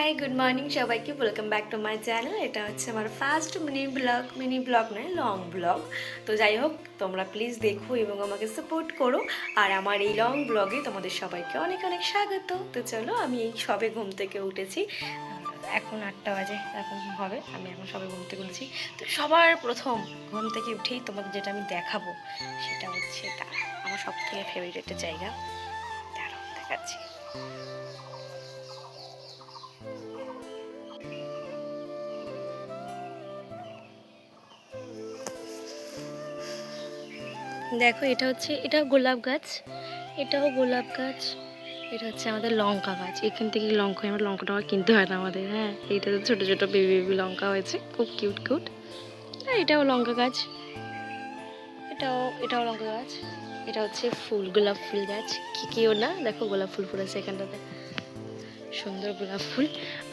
Hi good morning সবাইকে, welcome back to my channel. এটা হচ্ছে আমার ফার্স্ট মিনি ব্লগ নয়, লং ব্লগ। তো যাই হোক, তোমরা প্লিজ দেখো এবং আমাকে সাপোর্ট করো। আর আমার এই লং ব্লগে তোমাদের সবাইকে অনেক অনেক স্বাগত। তো চলো, আমি এই সবে ঘুম থেকে উঠেছি, এখন 8টা বাজে, এখন হবে, আমি এখন সবে ঘুম থেকে উঠেছি। তো সবার প্রথম ঘুম থেকে উঠেই তোমাদের যেটা আমি দেখাবো সেটা হচ্ছে আমার সব থেকে ফেভারিট একটা জায়গা। দাঁড়াও, দেখাচ্ছি। দেখো, এটা গোলাপ গাছ, এটাও গোলাপ গাছ, এটা হচ্ছে আমাদের লঙ্কা গাছ। এখান থেকে লঙ্কা, আমার লঙ্কা টঙ্কা কিনতে হয় না আমাদের। হ্যাঁ, এইটাতে ছোটো ছোটো বেবি বেবি লঙ্কা হয়েছে, খুব কিউট কিউট। আর এটাও লঙ্কা গাছ, এটাও লঙ্কা গাছ। এটা হচ্ছে গোলাপ ফুল গাছ। কেউ না, দেখো গোলাপ ফুল ফুটেছে এখানটাতে, সুন্দর গোলাপ ফুল।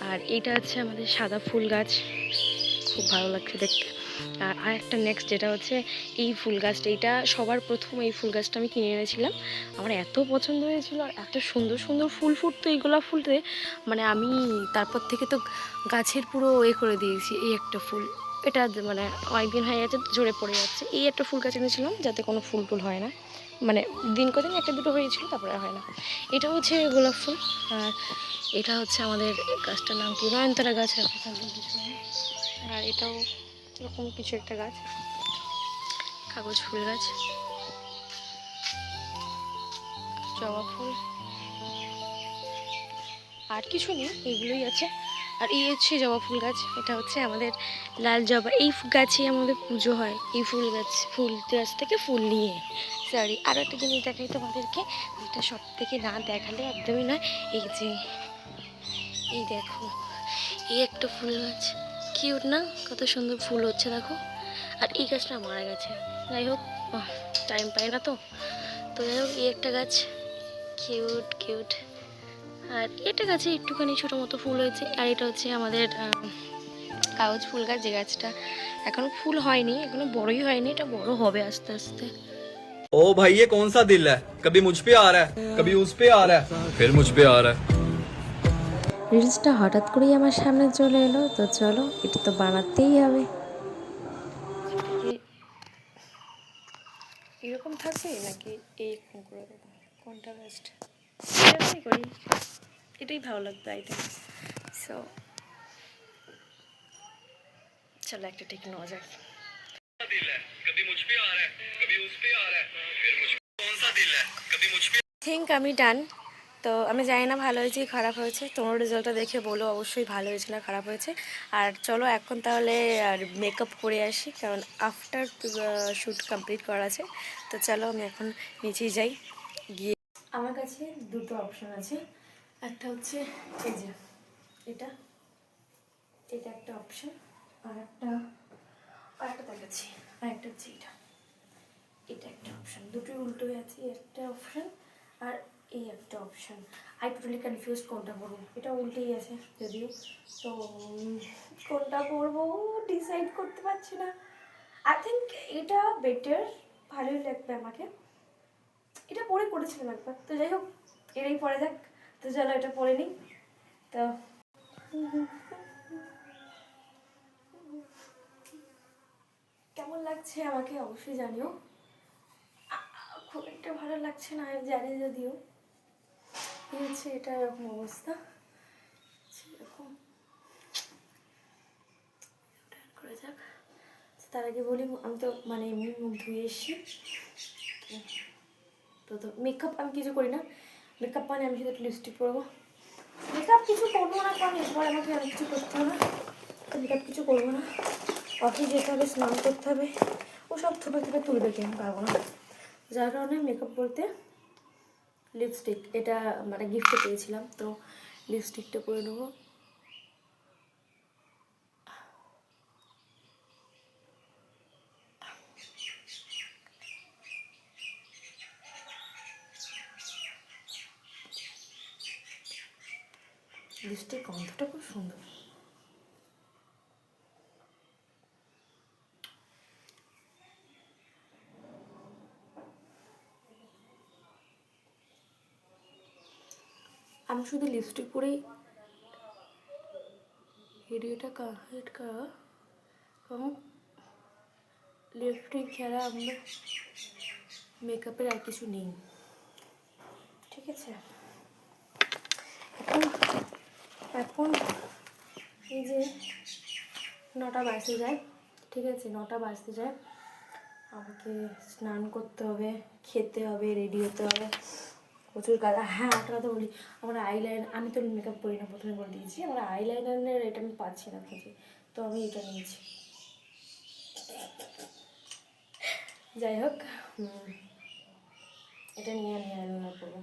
আর এইটা হচ্ছে আমাদের সাদা ফুল গাছ, খুব ভালো লাগছে দেখতে। আর একটা নেক্সট যেটা হচ্ছে এই ফুল গাছটা, এটা সবার প্রথম এই ফুল গাছটা আমি কিনে এনেছিলাম। আমার এত পছন্দ হয়েছিল, আর এত সুন্দর সুন্দর ফুল ফুটতো এই গোলাপ ফুলতে, মানে আমি তারপর থেকে তো গাছের পুরো করে দিয়েছি। এই একটা ফুল, এটা মানে অনেকদিন হয়ে গেছে, ঝরে পড়ে যাচ্ছে। এই একটা ফুল গাছ এনেছিলাম যাতে কোনো ফুল টুল হয় না, মানে দিন কদিন একটা দুটো হয়েছিল, তারপরে হয় না। এটা হচ্ছে গোলাপ ফুল। আর এটা হচ্ছে আমাদের গাছটার নাম কি, নয়নতারা গাছ রাখা থাকবে কিছু। আর এটাও এরকম কিছু একটা গাছ, কাগজ ফুল গাছ, জবা ফুল, আর কিছু নেই, এইগুলোই আছে। আর এই হচ্ছে জবা ফুল গাছ, এটা হচ্ছে আমাদের লাল জবা। এই গাছে আমাদের পুজো হয়, এই ফুল গাছ থেকে ফুল নিয়ে। সরি, আরও একটা জিনিস দেখাই তোমাদেরকে, যেটা সব থেকে না দেখালে একদমই নয়। এই যে, এই দেখো, এই একটা ফুল গাছ, কিউট না, কত সুন্দর ফুল হচ্ছে দেখো। আর এই গাছটা মারা গেছে, যাই হোক টাইম পাই না তো। তো যাই হোক, এই একটা গাছ, কিউট কিউট। আর এটা গাছে একটুখানি ছোটো মতো ফুল হয়েছে। আর এটা হচ্ছে আমাদের কাগজ ফুল গাছ, যে গাছটা এখনো ফুল হয়নি, এখনো বড়ই হয়নি, এটা বড় হবে আস্তে আস্তে। ओ भाई ये कौन सा दिल है, कभी मुझ पे आ रहा है, कभी उस पे आ रहा है, फिर मुझ पे आ रहा है। রিলসটা হঠাৎ করেই আমার সামনে চলে এলো, তো চলো এটা তো বানাতেই হবে। এরকম থাকবে নাকি এইরকম করে দেবো, কোনটা বেস্ট? এটাই করি, এটাই ভালো লাগবে আই থিঙ্ক। সো চলো একটা ঠিক নেওয়া যাক। दिल है कभी मुझ पे आ रहा है, कभी उस पे आ रहा है, फिर मुझ पे कौन सा दिल है, कभी मुझ पे। থিঙ্ক আমি ডান। তো আমি জানি না ভালো হয়েছে কি খারাপ হয়েছে, তোমার রেজাল্টটা দেখে বলো অবশ্যই ভালো হয়েছে না খারাপ হয়েছে। আর চলো এখন তাহলে আর মেকআপ করে আসি, কারণ আফটার শ্যুট কমপ্লিট করা আছে। তো চলো আমি এখন নিচেই যাই, গিয়ে আমার কাছে দুটো অপশান আছে। একটা হচ্ছে এই যে এটা, এটা একটা অপশান, আর একটা দেখাচ্ছি, আর একটা হচ্ছে এটা, এটা একটা অপশান। দুটোই উল্টো হয়ে আছে, একটা অপশান আর এই একটা অপশান। আই টোটালি কনফিউজ কোনটা করবো, এটা উল্টেই আছে যদিও। তো কোনটা করবো ডিসাইড করতে পারছি না। আই থিঙ্ক এটা বেটার, ভালোই লাগবে আমাকে। এটা পরে করেছিলাম একবার, তো যাই হোক এটাই পরে যাক। তো চলো এটা পরে নিই। তো কেমন লাগছে আমাকে অবশ্যই জানিও। খুব একটা ভালো লাগছে না আমি জানি, যদিও এই হচ্ছে এটা এরকম অবস্থা, সেরকম করা যাক। তার আগে বলি, আমি তো মানে এমনি মুখ ধুয়ে এসছি, তো মেকআপ আমি কিছু করি না। মেকআপ মানে আমি শুধু একটু লিপস্টিক পরবো, মেকআপ কিছু করবো না, কারণ এরপর আমাকে অনেক কিছু করতে হবে। তো মেকআপ কিছু করবো না, অফিস যেতে হবে, স্নান করতে হবে, ও সব থোপে থোপে তুলবে, কেন পারবো না। যার কারণে মেকআপ বলতে লিপস্টিক, এটা মানে গিফটে পেয়েছিলাম, তো লিপস্টিকটা পরে নেবো। লিপস্টিক গন্ধটা খুব সুন্দর। আমি শুধু লিপস্টিক পরেই ভিডিওটা কমপ্লিট করো এবং লিপস্টিক ছাড়া আমরা মেকআপের আর কিছু নেই, ঠিক আছে? এখন এখন এই যে 9টা বাজতে যায়, ঠিক আছে? 9টা বাজতে যায়, আমাকে স্নান করতে হবে, খেতে হবে, রেডি হতে হবে, প্রচুর কাজ। হ্যাঁ, একটা কথা বলি, আমার আইলাইনার, আমি তো মেকআপ করি না, প্রথমে বলে দিয়েছি, আমার আইলাইনারের এটা আমি পাচ্ছি না খুঁজে, তো আমি এটা নিয়েছি। যাই হোক, এটা নিয়ে আমি আইলাইনার করবো।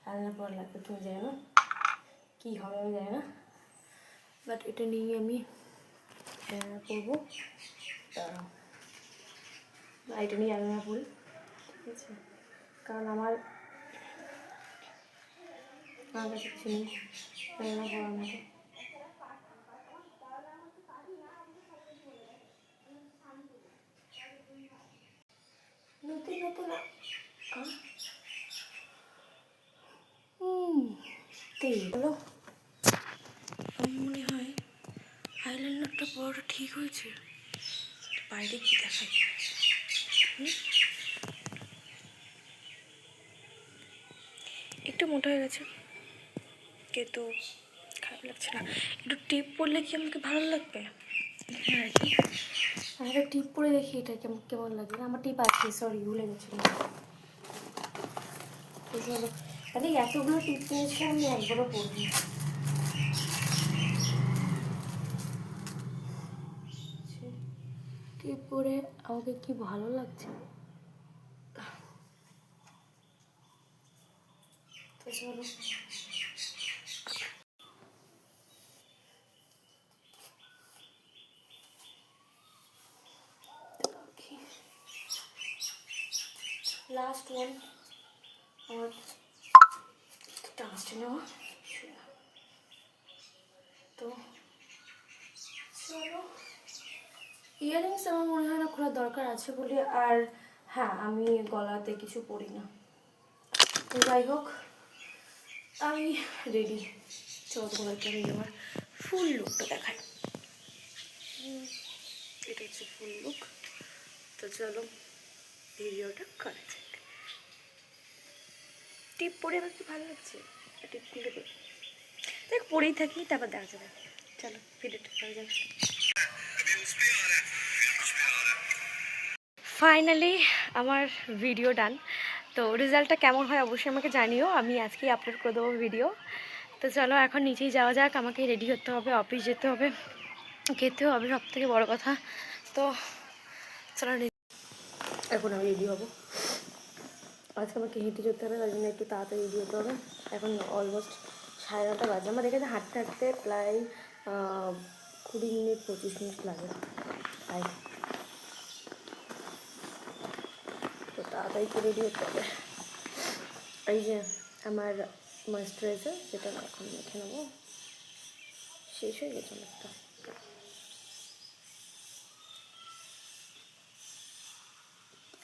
আইলাইনার পর লাগবে তুমি জানো না কী হবে আমি জানি না, বাট এটা নিয়ে আমি করবো। এটা নিয়ে আইলাইনার করি, ঠিক আছে? কারণ আমার কাছে কিছু নেই আইলাইনার করার মতো। নতুন নতুন হলো, আমার মনে হয় আইলাইনারটা পরাটা ঠিক হয়েছে। বাইরে কি দেখায়? একটু মোটা হয়ে গেছে কিন্তু খারাপ লাগছে না। একটু টিপ পরলে কি আমাকে ভালো লাগবে? হ্যাঁ, আমি একটা টিপ পরে দেখি এটা কেমন কেমন লাগবে। না, আমার টিপ আছে, সরি ভুলে গেছিলাম। চলো, মানে এতগুলো টিপ নিয়েছি আমি একবারও পড়বো। টিপ পরে আমাকে কি ভালো লাগছে। তো চলো, লাস্ট ওয়ান আমার টাস্ট নেওয়া। তো চলো, ইয়াররিংস আমার মনে হয় না খোলার দরকার আছে বলে, আর হ্যাঁ আমি গলাতে কিছু পরি না। যাই হোক, আমি রেডি। চলো তোমাদেরকে আমি আমার ফুল লুকটা দেখাই। এটা হচ্ছে ফুল লুক। তো চলো ভিডিওটা করা যাক। টিপ পরে আমার কি ভালো লাগছে, টিপ খুলে দেখ, পরেই থাকি, তারপর দেখা যাবে। চলো ভিডিওটা করা যাক। ফাইনালি আমার ভিডিও ডান। তো রেজাল্টটা কেমন হয় অবশ্যই আমাকে জানিও, আমি আজকেই আপলোড করে দেবো ভিডিও। তো চলো এখন নিচেই যাওয়া যাক, আমাকে রেডি হতে হবে, অফিস যেতে হবে, খেতে হবে, সব থেকে বড়ো কথা। তো চলো এখন আমি রেডি হবো। আজকে আমাকে হেঁটে যেতে হবে, তাই জন্য একটু তাড়াতাড়ি রেডি হতে হবে। এখন অলমোস্ট 9:30 বাজে। আমার দেখেছে হাঁটতে হাঁটতে প্রায় 20 মিনিট 25 মিনিট লাগে। তাই তো তাড়াতাড়ি করে রেডি হতে হবে। এই যে আমার ময়েশ্চারাইজার, যেটা এখন মেখে নেবো, শেষ হয়ে গেছে অনেকটা।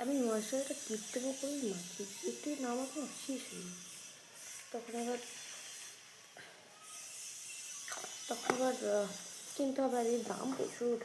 আমি ময়েশ্চারাইজারটা টিপটেপ করেই মাখি, একটু না মাখে শেষ হয়ে যায়। তখন আবার কিনতে হবে, আর এর দাম প্রচুর।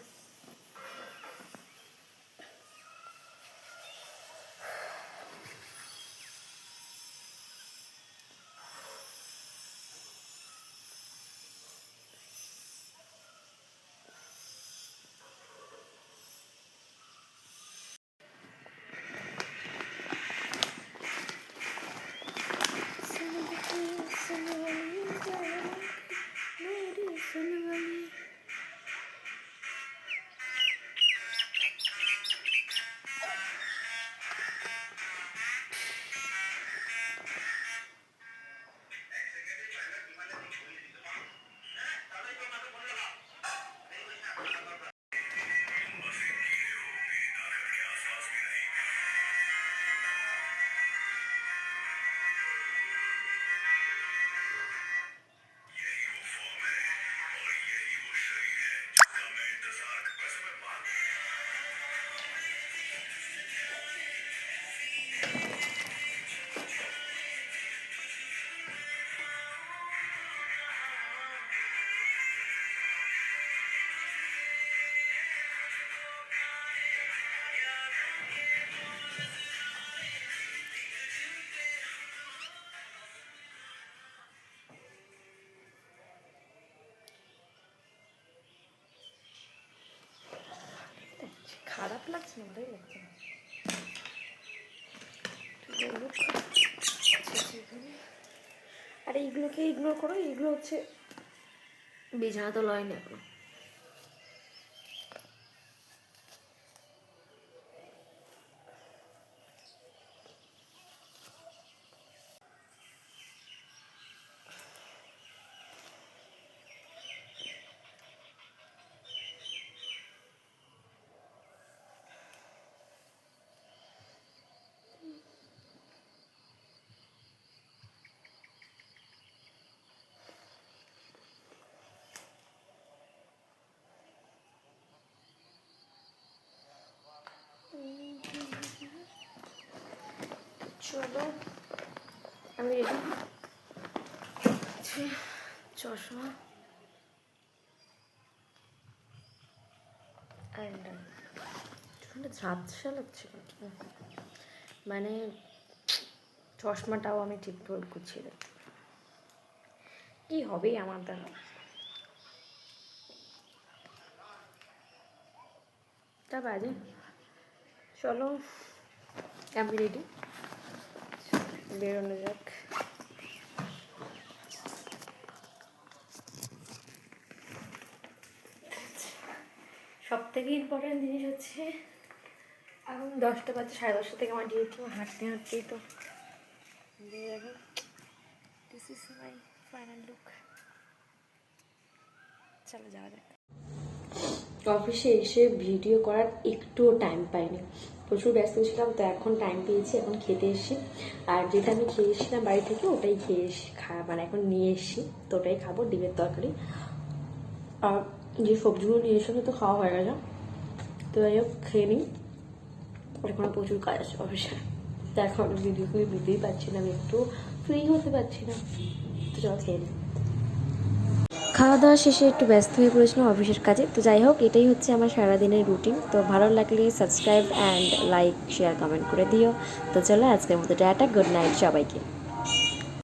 লাগছে না, ভালোই লাগছে না। আর এইগুলোকে ইগনোর করো, এইগুলো হচ্ছে বিছানা তো লয় না এখন। চলো আমি রেডি। চশমা অ্যান্ড ঝাপসা লাগছে, মানে চশমাটাও আমি ঠিক করে গুছিয়ে দেব, কি হবে আমার দ্বারা। তা বাজে, চলো আমি রেডি, বেরোনো যাক। সব থেকে ইম্পর্টেন্ট জিনিস হচ্ছে এখন 10টা বাজে, 10:30 থেকে আমার ডিউটি, হাঁটতে হাঁটতেই তো দেখো। This is my final look. চলো যাওয়া যাক। অফিসে এসে ভিডিও করার একটুও টাইম পাইনি, প্রচুর ব্যস্ত ছিলাম, তো এখন টাইম পেয়েছি, এখন খেতে এসেছি। আর যেটা আমি খেয়ে এসেছিলাম বাড়ি থেকে ওটাই খেয়ে মানে এখন নিয়ে এসেছি, তো ওটাই খাবো, ডিমের তরকারি। আর যে সবজিগুলো নিয়ে এসে তো খাওয়া হয়ে গেছে, তো যাই হোক খেয়ে নিই, এখনো প্রচুর কাজ আছে অফিসে। তো এখন ভিডিও করে দিতেই পারছি না, আমি একটু ফ্রি হতে পারছি না, তো চলো খেয়ে নিই। খাওয়া দাওয়া শেষে একটু ব্যস্ত হয়ে পড়েছিলাম অফিসের কাজে, তো যাই হোক এটাই হচ্ছে আমার সারাদিনের রুটিন। তো ভালো লাগলে subscribe and like share comment করে দিও। তো চলো আজকের মতো টাটা, গুড নাইট সবাইকে।